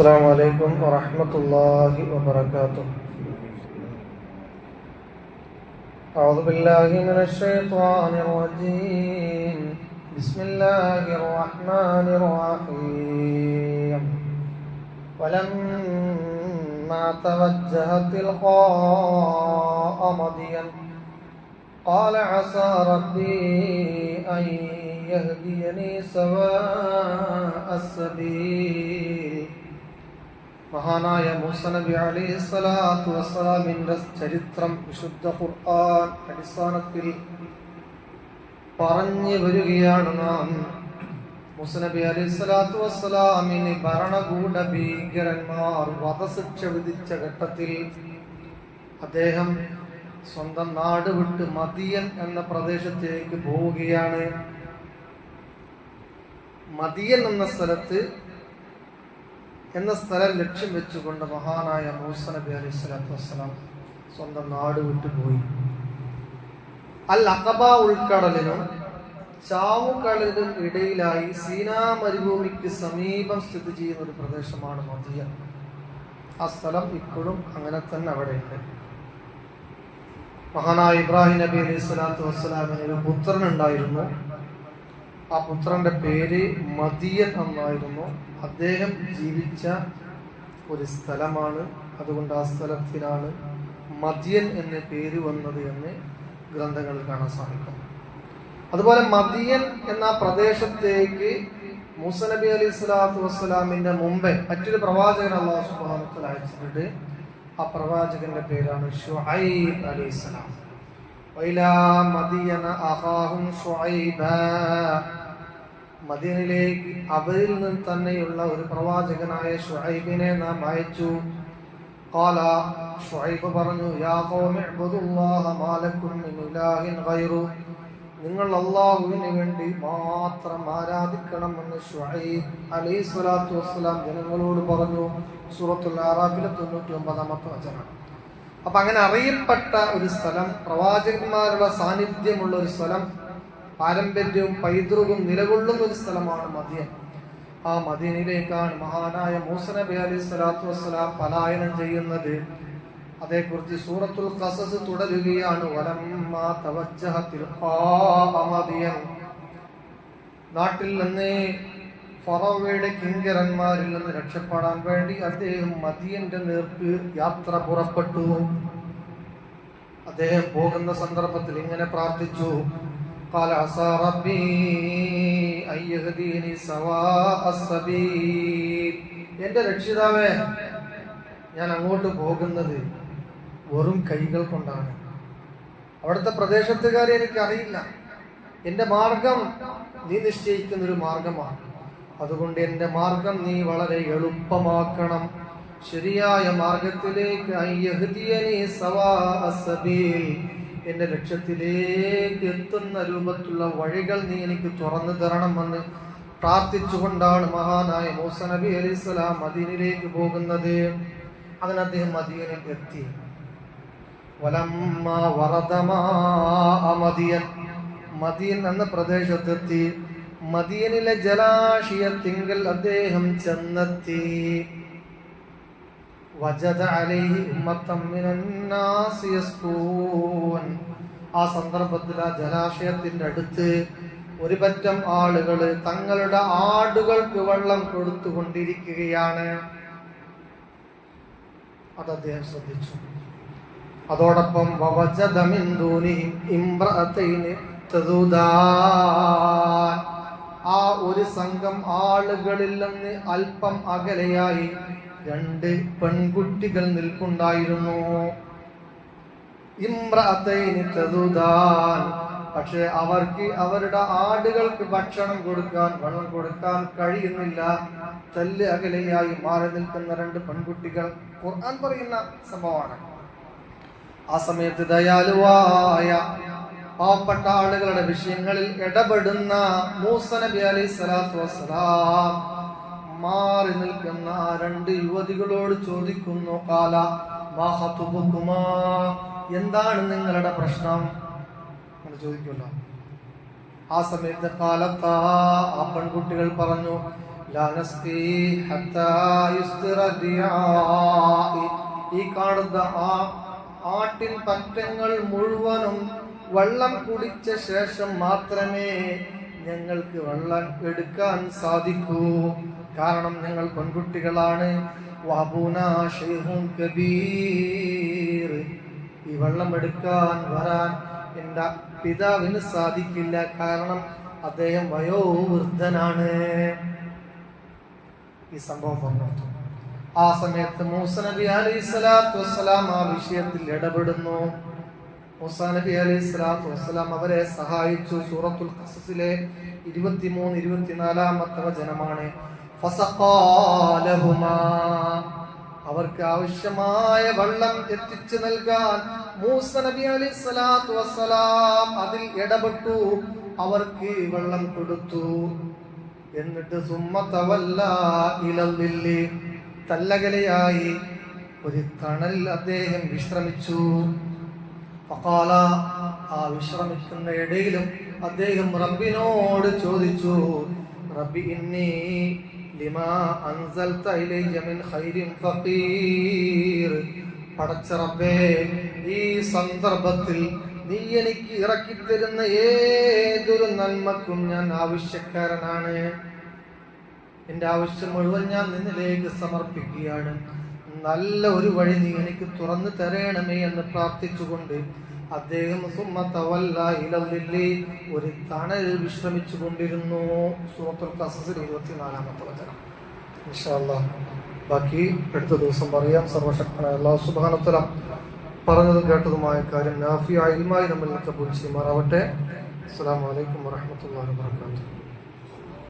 السلام عليكم ورحمة الله وبركاته. أعوذ بالله من الشيطان الرجيم. بسم الله الرحمن الرحيم. ولما توجه تلقاء مدين قال عسى ربي أن يهديني سواء السبيل. മഹാനായ മൂസ നബി അലൈഹി സ്വലാത്തു വസ്സലാമിന്റെ ചരിത്രം വിശുദ്ധ ഖുർആൻ അടിസ്ഥാനത്തിൽ പറഞ്ഞു വരികയാണ് നാം. മൂസ നബി അലൈഹി സ്വലാത്തു വസ്സലാമിന് ഭരണകൂട ഭീകരന്മാർ വധശിക്ഷ വിധിച്ച ഘട്ടത്തിൽ അദ്ദേഹം സ്വന്തം നാട് വിട്ട് മദിയൻ എന്ന പ്രദേശത്തേക്ക് പോവുകയാണ്. മദിയൻ എന്ന സ്ഥലം ലക്ഷ്യം വെച്ചുകൊണ്ട് മഹാനായ മൂസ നബി അലൈഹി സ്വലാത്തു വസ്സലാം സ്വന്തം നാട് വിട്ടുപോയി. അൽ അഖബ ഉൾക്കടലിനും ചാവുകടലിനും ഇടയിലായി സീനാ മരുഭൂമിക്ക് സമീപം സ്ഥിതി ചെയ്യുന്ന ഒരു പ്രദേശമാണ് മദിയൻ. ആ സ്ഥലം ഇപ്പോഴും അങ്ങനെ തന്നെ അവിടെയുണ്ട്. മഹാനായ ഇബ്രാഹിം നബി അലൈഹി സ്വലാത്തു വസ്സലാമിന് ഒരു പുത്രൻ ഉണ്ടായിരുന്നു. ആ പുത്രന്റെ പേര് മദിയൻ എന്നായിരുന്നു. അദ്ദേഹം ജീവിച്ച ഒരു സ്ഥലമാണ്. അതുകൊണ്ട് ആ സ്ഥലത്തിനാണ് മദിയൻ എന്ന പേര് വന്നത് എന്ന് ഗ്രന്ഥങ്ങളിൽ കാണാൻ സാധിക്കും. അതുപോലെ മദിയൻ എന്ന പ്രദേശത്തേക്ക് മൂസ നബി അലൈഹി സ്വലാത്തു വസ്സലാമിന്റെ മുമ്പേ മറ്റൊരു പ്രവാചകൻ അല്ലാഹു സുബ്ഹാനഹു വ തആല അയച്ചിട്ടുണ്ട്. ആ പ്രവാചകന്റെ പേരാണ് ശുഐബ് അലൈഹിസ്സലാം. വൈലാ മദിയന അഖാഹും ശുഐബ. മദീനയിലേക്ക് അവരിൽ നിന്ന് തന്നെയുള്ള ഒരു പ്രവാചകനായ ശുഐബിനെ നാം അയച്ചു. ഖാല, ശുഐബ് പറഞ്ഞു, യാ ഖൗമി ഇബ്ദുല്ലാഹ മാ ലക്കും മിൻ ഇലാഹിൻ ഗൈറു. നിങ്ങൾ അല്ലാഹുവിന് വേണ്ടി മാത്രം ആരാധിക്കണമെന്ന് ശുഐബ് അലൈഹി സ്വലാത്തു വസ്സലാം ജനങ്ങളോട് പറഞ്ഞു. സൂറത്തുൽ അറാഫിലെ 99-ാമത്തെ വചനം. അപ്പൊ അങ്ങനെ അറിയപ്പെട്ട ഒരു സ്ഥലം, പ്രവാചകന്മാരുടെ സാന്നിധ്യമുള്ള ഒരു സ്ഥലം, പാരമ്പര്യവും പൈതൃകവും നിലകൊള്ളുന്ന ഒരു സ്ഥലമാണ് മദിയൻ. ആ മദീനയിലേക്കാണ് മഹാനായ മൂസ നബി അലൈഹി സ്വലാത്തു വസ്സലാം പലായനം ചെയ്യുന്നത്. അതേക്കുറിച്ച് സൂറത്തുൽ ഖസസ് തുടരുകയാണ്. വലമ്മാ തവജ്ജഹ തിൽഖാഅ മദിയൻ. നാട്ടിൽ നിന്ന് ഫറോവയുടെ കിങ്കരന്മാരിൽ നിന്ന് രക്ഷപ്പെടാൻ വേണ്ടി അദ്ദേഹം മദിയന്റെ നേർക്ക് യാത്ര പുറപ്പെട്ടു. അദ്ദേഹം പോകുന്ന സന്ദർഭത്തിൽ ഇങ്ങനെ പ്രാർത്ഥിച്ചു. ഖാല അസാ റബ്ബി അൻ യഹ്ദീനി സവാഅ സബീൽ. എന്റെ രക്ഷിതാവേ, ഞാൻ അങ്ങോട്ട് പോകുന്നത് വെറും കൈകൾ കൊണ്ടാണ്. അവിടുത്തെ പ്രദേശത്തുകാരെ എനിക്കറിയില്ല. എന്റെ മാർഗം നീ നിശ്ചയിക്കുന്നൊരു മാർഗമാണ്. അതുകൊണ്ട് എന്റെ മാർഗം നീ വളരെ എളുപ്പമാക്കണം. ശരിയായ മാർഗത്തിലേക്ക് എന്റെ ലക്ഷ്യത്തിലേക്ക് എത്തുന്ന രൂപത്തിലുള്ള വഴികൾ നീ എനിക്ക് തുറന്നു തരണമെന്ന് പ്രാർത്ഥിച്ചുകൊണ്ടാണ് മഹാനായ മൂസ നബി അലൈഹി സ്വലാം മദീനയിലേക്ക് പോകുന്നത്. അങ്ങനെ അദ്ദേഹം മദീനയിൽ എത്തി. വലമ്മാ വറദ മാഅ മദിയൻ. മദീൻ എന്ന പ്രദേശത്തെത്തി. മദീനിലെ ജലാശയത്തിങ്കൽ അദ്ദേഹം ചെന്നെത്തി. വജദ അലൈഹി ഉമ്മത്തൻ മിനന്നാസി യസ്കൂൻ. ആ സന്ദർഭത്തിൽ ആ ജലാശയത്തിന്റെ അടുത്ത് ഒരു പറ്റം ആളുകൾ തങ്ങളുടെ ആടുകൾക്ക് വെള്ളം കൊടുത്തുകൊണ്ടിരിക്കുകയാണ്. അത് അദ്ദേഹം ശ്രദ്ധിച്ചു. അതോടൊപ്പം വവജദ മിൻ ദൂനിഹിം ഇംറഅതൈനി തദൂദാൻ. ആ ഒരു സംഘം ആളുകളിൽ നിന്ന് അല്പം അകലെയായി 2 പെൺകുട്ടികൾ നിൽക്കുണ്ടായിരുന്നു. ഇംറഅതൈനി തദൂദാൻ. പക്ഷെ അവർക്ക് അവരുടെ ആടുകൾക്ക് ഭക്ഷണം കൊടുക്കാൻ, വെള്ളം കൊടുക്കാൻ കഴിയുന്നില്ല. തല്ല് അകലെയായി മാറി നിൽക്കുന്ന 2 പെൺകുട്ടികൾ. ഖുർആൻ പറയുന്ന സംഭവമാണ്. ആ സമയത്ത് ദയാലുവായ പാവപ്പെട്ട ആളുകളുടെ വിഷയങ്ങളിൽ ഇടപെടുന്ന മൂസ നബി അലൈഹി സ്വലാത്തു വസ്സലാം മാറി നിൽക്കുന്ന ആ 2 യുവതികളോട് ചോദിക്കുന്നു. ഖാല മാ ഖതുബുകുമാ. എന്താണ് നിങ്ങളുടെ പ്രശ്നം എന്ന് ചോദിക്കുമല്ലോ. ആ സമയത്ത് കാലത്താ ആ പെൺകുട്ടികൾ പറഞ്ഞു, ലാ നസ്ഖി ഹത്താ യുസ്തിറ ദിയാഇ. ഈ കാണുന്ന ആട്ടിൻ പറ്റങ്ങൾ മുഴുവനും വെള്ളം കുടിച്ച ശേഷം മാത്രമേ ഞങ്ങൾക്ക് വെള്ളം എടുക്കാൻ സാധിക്കൂ. കാരണം ഞങ്ങൾ പെൺകുട്ടികളാണ്. വഅബൂനാ ശൈഖുൻ കബീർ. ഈ വെള്ളം എടുക്കാൻ വരാൻ എൻ്റെ പിതാവിന് സാധിക്കില്ല, കാരണം അദ്ദേഹം വയോവൃദ്ധനാണ്. ഈ സംഭവം പറഞ്ഞു. ആ സമയത്ത് മൂസ നബി അലൈഹിസ്സലാത്തു വസ്സലാം ആ വിഷയത്തിൽ ഇടപെടുന്നു. മൂസ നബി അലൈഹിസ്സലാത്തു വസ്സലാം അവരെ സഹായിച്ചു. സൂറത്തുൽ ഖസസിലെ 23-24 വചനമാണ്. ഫസഖാലഹുമാ. അവർക്ക് ആവശ്യമായ വെള്ളം എത്തിച്ചു നൽകാൻ മൂസ നബി അലൈഹിസ്സലാത്തു വസ്സലാം അതിൽ ഇടപെട്ടു. അവർക്ക് വെള്ളം കൊടുത്തു. എന്നിട്ട് സുമ്മ തവല്ല ഇലല്ലില്ലി. തല്ലകലയായി ഒരു തണലിൽ അദ്ദേഹം വിശ്രമിച്ചു. ഫഖാല. ആ വിശ്രമിക്കുന്ന ഇടയിലും അദ്ദേഹം റബ്ബിനോട് ചോദിച്ചു, റബ്ബി ഇന്നി ലിമാ അൻസൽത ഇലയ്യ മിൻ ഖൈരിൻ ഫഖീർ. പടച്ച റബ്ബേ, ഈ സന്ദർഭത്തിൽ നീ എനിക്ക് ഇറക്കിത്തരുന്ന ഏതൊരു നന്മക്കും ഞാൻ ആവശ്യക്കാരനാണ്. എൻ്റെ ആവശ്യം മുഴുവൻ ഞാൻ നിന്നിലേക്ക് സമർപ്പിക്കുകയാണ്. നല്ല ഒരു വഴി നീ എനിക്ക് തുറന്നു തരണമേ എന്ന് പ്രാർത്ഥിച്ചുകൊണ്ട് അദ്ദേഹം ഒരു തണലിൽ വിശ്രമിച്ചു കൊണ്ടിരുന്നു. സൂറത്തുൽ ഖസസിൽ 24 വചനം. ഇൻഷാ അല്ലാഹ് ബാക്കി അടുത്ത ദിവസം പറയാം. സർവശക്തനായ അല്ലാഹു സുബ്ഹാനഹു വ തആല പറഞ്ഞതും കേട്ടതുമായ കാര്യം നാഫിയായ ഇൽമായി നമ്മിൽ കബൂൽ ചെയ്യുമാറാവട്ടെ. അസ്സലാമു അലൈക്കും വറഹ്മത്തുള്ളാഹി വബറകാതുഹു.